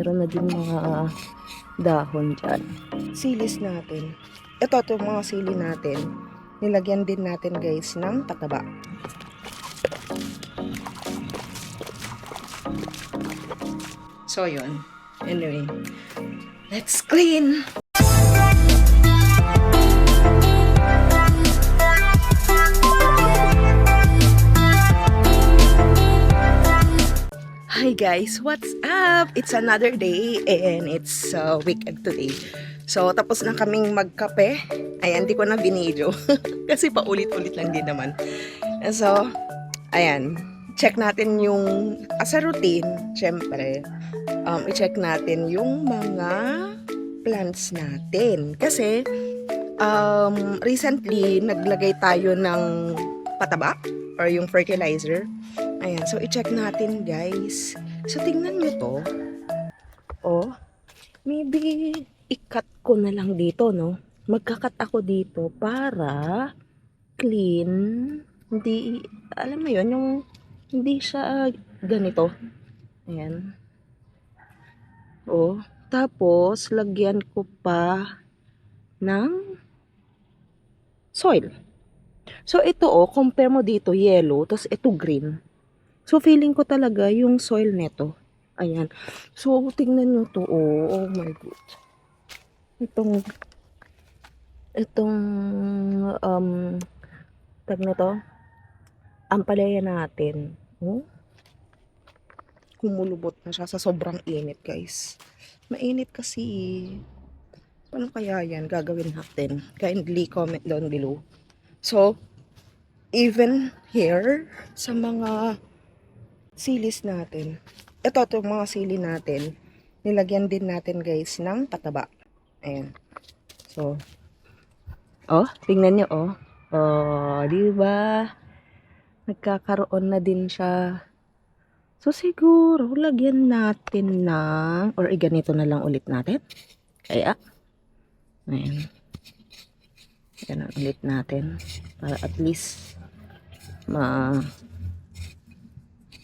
meron na din mga dahon dyan. Silis natin. Itong mga sili natin. Nilagyan din natin guys ng pataba. So yun. Anyway, let's clean! Hi guys, what's up? It's another day and it's weekend today. So tapos na kaming magkape. Ayan, di ko na binidyo kasi paulit-ulit lang din naman. So, ayan, check natin yung as a routine, syempre, i-check natin yung mga plants natin. Kasi recently naglagay tayo ng pataba or yung fertilizer. Ayan, so i-check natin guys. So tingnan nyo to. Oh, maybe i-cut ko na lang dito, no? Magka-cut ako dito para clean. Hindi, alam mo yun, yung hindi siya ganito. Ayan. Oh, tapos lagyan ko pa ng soil. So ito compare mo dito yellow, tapos ito green. So, feeling ko talaga yung soil neto. Ayan. So, tingnan nyo to. Oh my God. Itong, tag na to, ampalaya natin. Oh? Kumulubot na siya sa sobrang init, guys. Mainit kasi. Ano kaya yan? Gagawin natin. Kindly comment down below. So, even here, sa mga silis natin. Itong mga sili natin. Nilagyan din natin guys ng pataba. Ayan. So, oh, tingnan nyo oh. Oh, di ba? Nagkakaroon na din siya. So, siguro, lagyan natin ng, or ganito na lang ulit natin. Kaya, ayan. Ganun ulit natin. Para at least,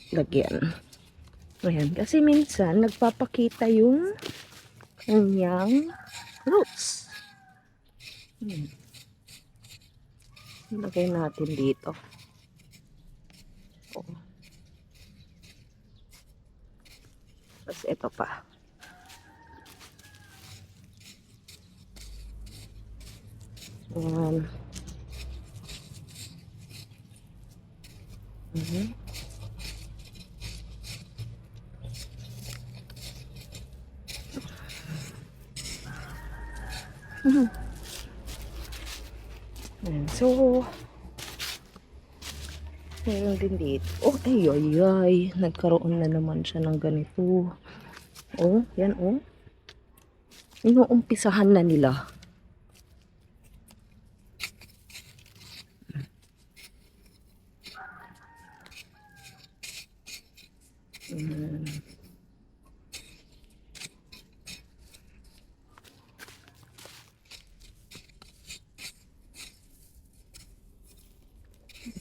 lagyan. Ayan. Kasi minsan, nagpapakita yung kanyang roots. Lagay natin dito. Oh. Tapos ito pa. Ayan. So, meron din dito. Oh, ay, nagkaroon na naman siya ng ganito. Oh, yan, oh. Inuumpisahan na nila.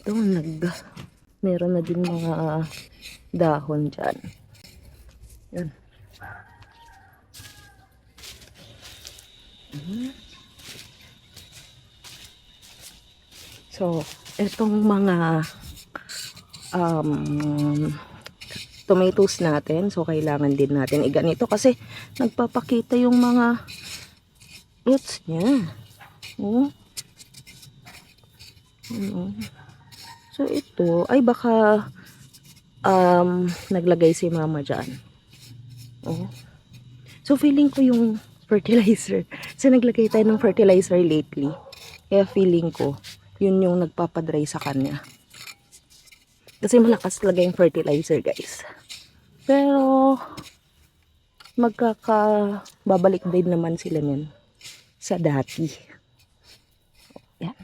Ito, meron na din mga dahon dyan. Yan. So, itong mga tomatoes natin, so kailangan din natin iganito kasi nagpapakita yung mga roots niya. Oh. So ito ay baka naglagay si mama dyan. Oh. So feeling ko yung fertilizer. So naglagay tayo ng fertilizer lately. Kaya feeling ko yun yung nagpapadry sa kanya. Kasi malakas talaga yung fertilizer guys. Pero babalik din naman sila niyan sa dati. Yan.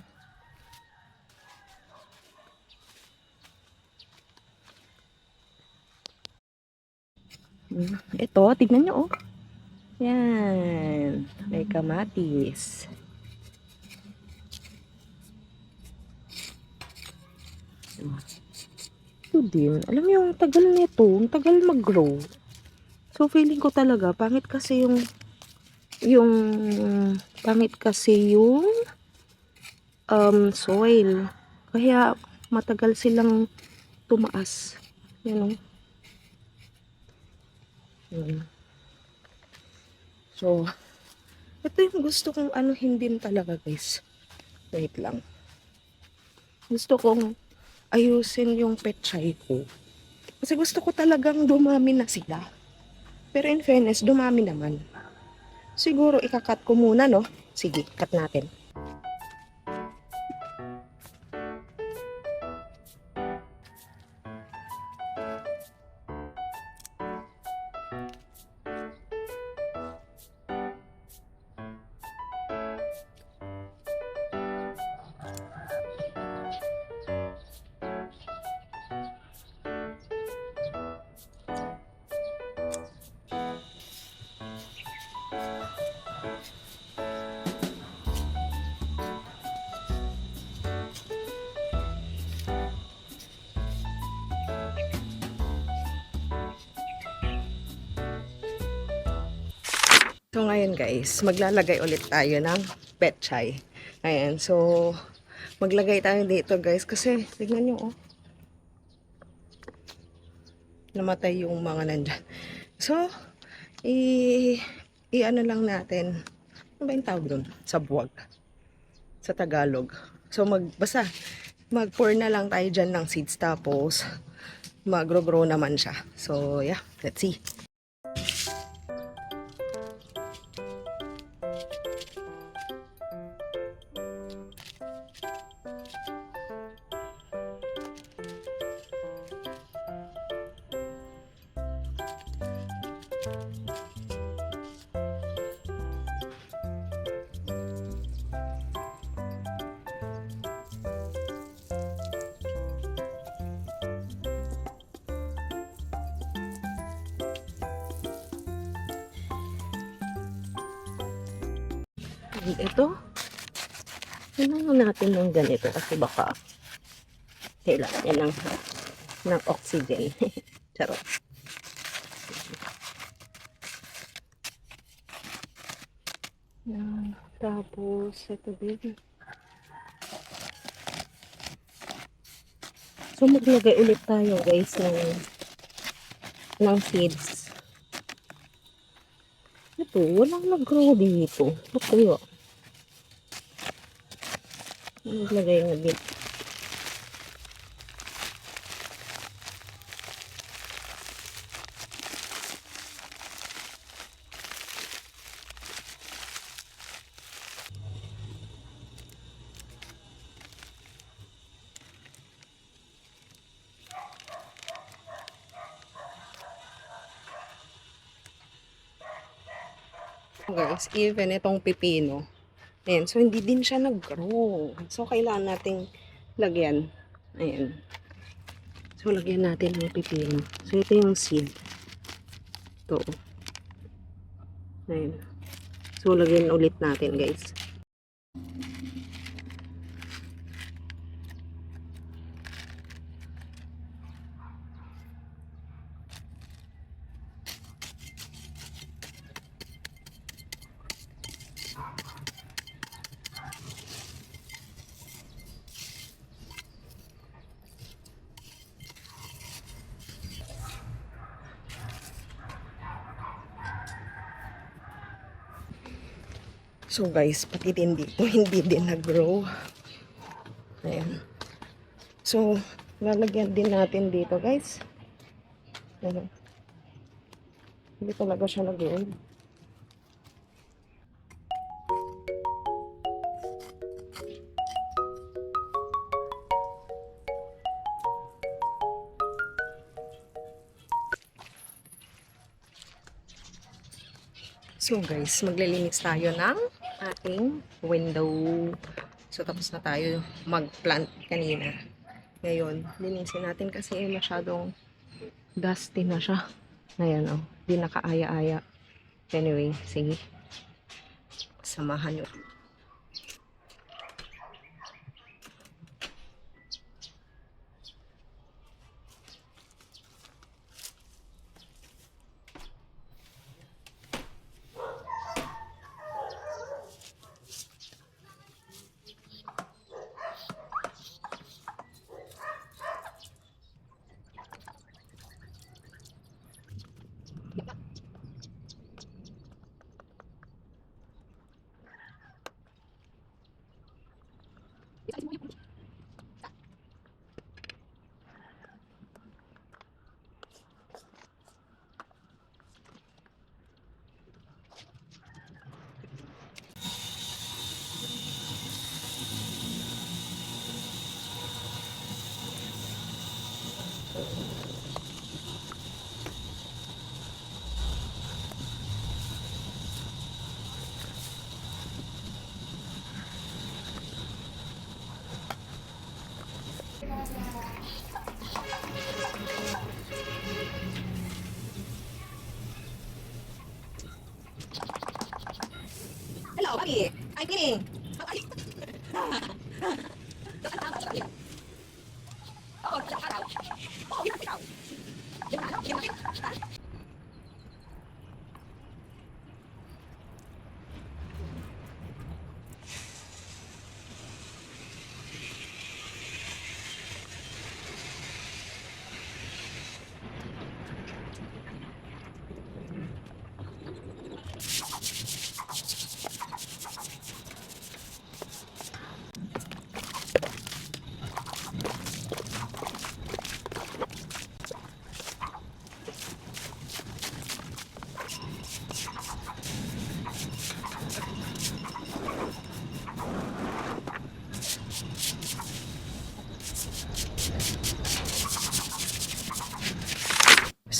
Ito, tignan nyo oh. Yan. May kamatis. Ito din. Alam mo yung tagal nito, ang tagal mag-grow. So, feeling ko talaga, yung, pangit kasi yung, soil. Kaya, matagal silang tumaas. Yan o. So, ito yung gusto kong anuhin din talaga, guys. Wait lang. Gusto kong ayusin yung pechay ko. Kasi gusto ko talagang dumami na sila. Pero in fairness, dumami naman. Siguro ikakat ko muna, no? Sige, cut natin. So ngayon guys, maglalagay ulit tayo ng pechay. Ayan, so maglagay tayo dito guys kasi tignan nyo oh. Namatay yung mga nandyan. So, i-ano lang natin. Ano ba yung tawag doon? Sabwag. Sa Tagalog. So basta mag-pour na lang tayo dyan ng seeds tapos magro-grow naman siya. So yeah, let's see. Ito, kailangan natin ng ganito kasi baka kailangan yan ng oxygen. Charot. Yan. Tapos, ito din. So, maglagay ulit tayo guys ng seeds. Ito, walang nag-grow dito. Ba't kayo? Maglagay nga dito. Guys, even itong pipino. Ayan, so hindi din siya nag-grow. So, kailangan nating lagyan. Ayan. So, lagyan natin ng pipino. So, ito yung seed. Ito. Ayan. So, lagyan ulit natin, guys. So guys, pati din dito, hindi din nag-grow. Ayan. So, lalagyan din natin dito guys. Ayan. Hindi talaga siya nag-grow. So guys, maglilinis tayo ng ating window. So tapos na tayo mag-plant kanina. Ngayon, linisin natin kasi masyadong dusty na siya. Ayan o, di nakaaya-aya. Anyway, sige. Samahan nyo. Bobby, I'm cleaning.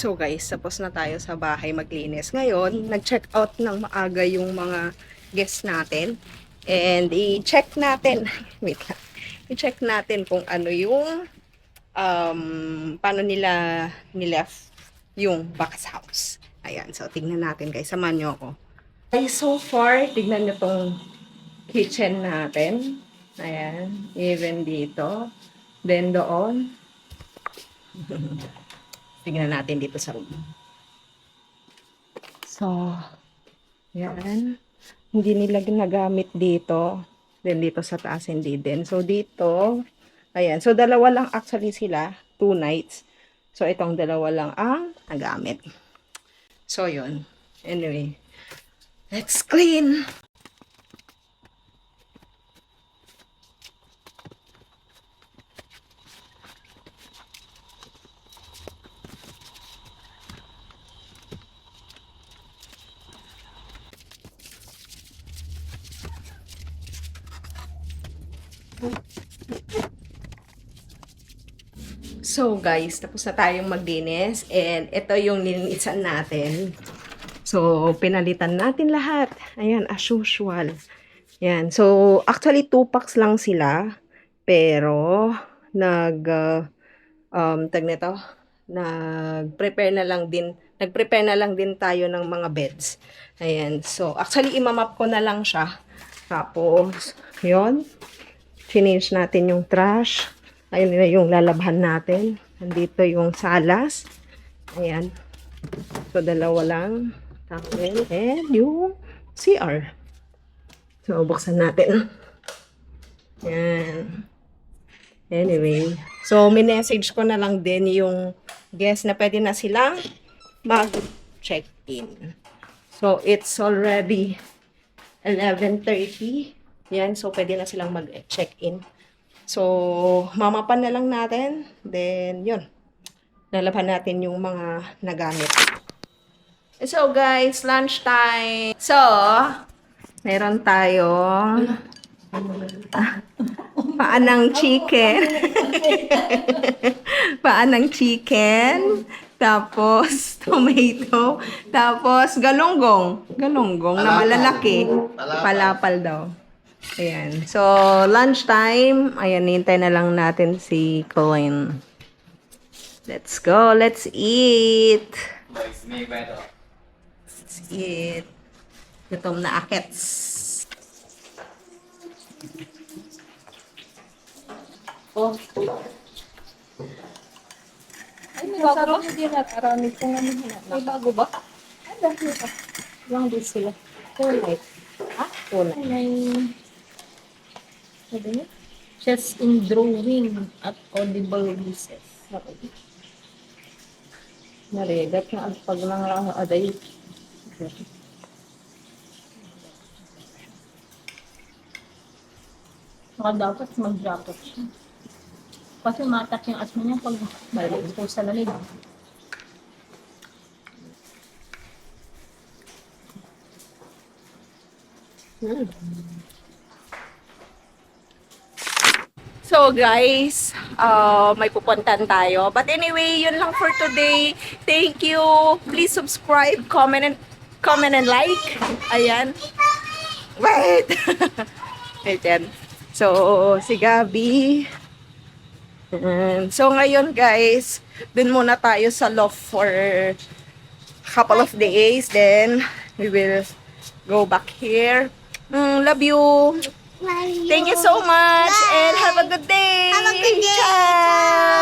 So guys, tapos na tayo sa bahay maglinis. Ngayon, nag-check out ng maaga yung mga guests natin. And i-check natin, wait lang, i-check natin kung ano yung, paano nila nileft yung box house. Ayan, so tingnan natin guys, samahan nyo ako. Okay, so far, tignan nyo tong kitchen natin. Ayan, even dito. Then doon. Tingnan natin dito sa room. So, yan. Hindi nila ginagamit dito. Then dito sa taas, hindi din. So, dito, ayan. So, dalawa lang actually sila. 2 nights. So, itong dalawa lang ang nagamit. So, yun. Anyway, let's clean! So guys, tapos na tayong maglinis and ito yung nilinisan natin. So pinalitan natin lahat. Ayan, as usual. Ayan. So actually 2 packs lang sila pero tag nito, nag-prepare na lang din tayo ng mga beds. Ayan. So actually imamap ko na lang siya. Tapos, yun. Finish natin yung trash. Ayun na yung lalabhan natin. Nandito yung salas. Ayan. So, dalawa lang. Towel and yung CR. So, buksan natin. Ayan. Anyway. So, minessage ko na lang din yung guest na pwede na silang mag-check-in. So, it's already 11:30. Yan. So, pwede na silang mag-check-in. So, mamapan na lang natin. Then, yun. Lalabhan natin yung mga nagamit. So, guys, lunchtime. So, meron tayong paanang chicken. Paanang chicken. Tapos, tomato. Tapos, galunggong. Galunggong na malalaki. Palapal daw. Ayan. So, lunchtime. Ayan, hintay na lang natin si Colin. Let's go. Let's eat. Let's eat. Gutom na akets. Oh. Ay, may bago ba? Hindi na. Karami kong ano hinap. May bago ba? Ay, dahil pa. Lang din sila. Tonight. Ha? Tonight. May... Sabi niya? Chess in drawing at audible voices. Narigat na pag lang lang aday. Saka dapat mag-jacket siya. Kasi matak yung asma niya pag balik po sa lamig. So guys, may pupuntan tayo. But anyway, yun lang for today. Thank you. Please subscribe, comment and like. Ayan. Wait. Ayan. So, si Gabi. So ngayon guys, dun muna tayo sa loft for couple of days. Then, we will go back here. Love you. Thank you so much and have a good day. Have a good day. Ciao.